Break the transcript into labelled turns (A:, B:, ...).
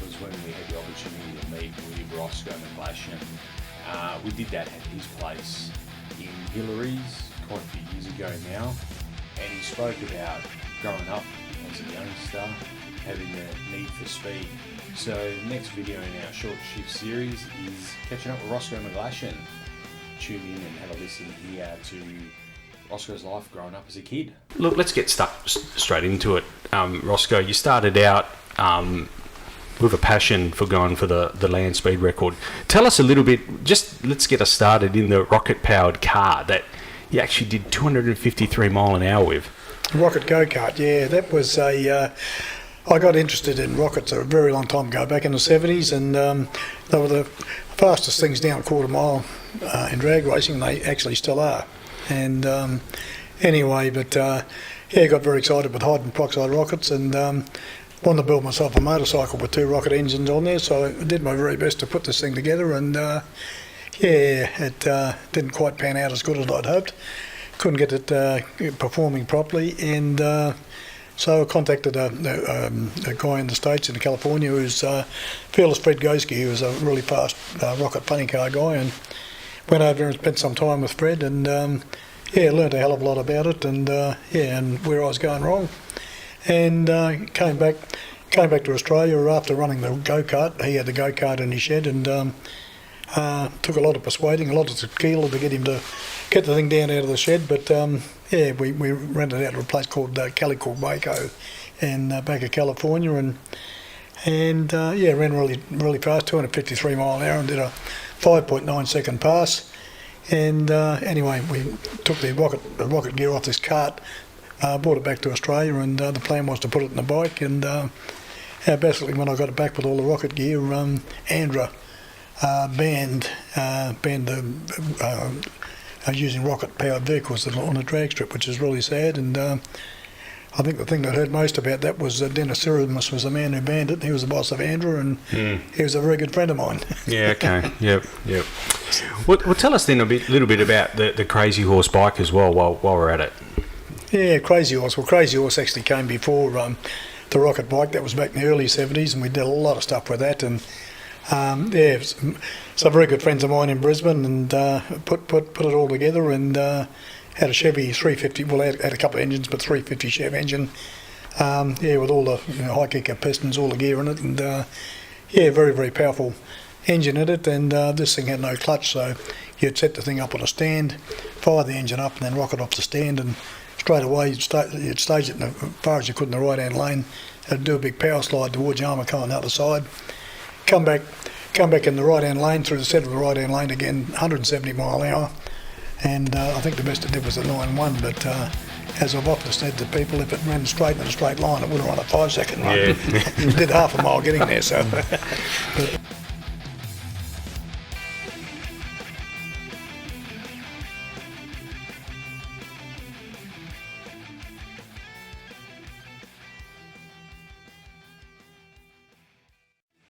A: was when we had the opportunity to meet with Rosco McGlashan. We did that at his place in Hillary's quite a few years ago now, and he spoke about growing up as a youngster, having the need for speed. So the next video in our short shift series is catching up with Rosco McGlashan. Tune in and have a listen here to Rosco's life growing up as a kid.
B: Look, let's get stuck straight into it. Rosco, you started out with a passion for going for the land speed record. Tell us a little bit, let's get us started in the rocket-powered car that you actually did 253 mile an hour with.
C: Rocket go-kart, yeah, that was I got interested in rockets a very long time ago, back in the 70s, and they were the fastest things down a quarter mile in drag racing. They actually still are. And anyway, but I got very excited with hydrogen peroxide rockets, and wanted to build myself a motorcycle with 2 rocket engines on there, so I did my very best to put this thing together, and it didn't quite pan out as good as I'd hoped. Couldn't get it performing properly, and so I contacted a guy in the States, in California, who's Fearless Fred Goski, who's a really fast rocket funny car guy, and went over and spent some time with Fred, and learned a hell of a lot about it, and and where I was going wrong. And came back to Australia after running the go-kart. He had the go-kart in his shed, and took a lot of persuading, a lot of tequila to get him to get the thing down out of the shed. But we rented out to a place called Calico in back of California, and ran really fast, 253 mile an hour, and did a 5.9 second pass. And anyway, we took the rocket gear off this cart, brought it back to Australia, and the plan was to put it in the bike. And basically, when I got it back with all the rocket gear, Andra banned using rocket-powered vehicles on a drag strip, which is really sad. And I think the thing that hurt most about that was Dennis Sirimus was the man who banned it. He was the boss of Andra, and he was a very good friend of mine.
B: Yeah, okay, yep. Well, tell us then a little bit about the Crazy Horse bike as well while we're at it.
C: Yeah, Crazy Horse. Well, Crazy Horse actually came before the rocket bike. That was back in the early 70s, and we did a lot of stuff with that. And some very good friends of mine in Brisbane, and put it all together, and had a Chevy 350. Well, had a couple of engines, but 350 Chev engine. With all the high kicker pistons, all the gear in it, and very, very powerful engine in it. And this thing had no clutch, so you'd set the thing up on a stand, fire the engine up, and then rocket off the stand, and straight away you'd stage it as far as you could in the right-hand lane, and do a big power slide towards your armour car on the other side. Come back in the right-hand lane, through the centre of the right-hand lane again, 170 mile an hour. And I think the best it did was a 9.1, but as I've often said to people, if it ran straight in a straight line, it would have run a 5-second run. Yeah. It did half a mile getting there, so.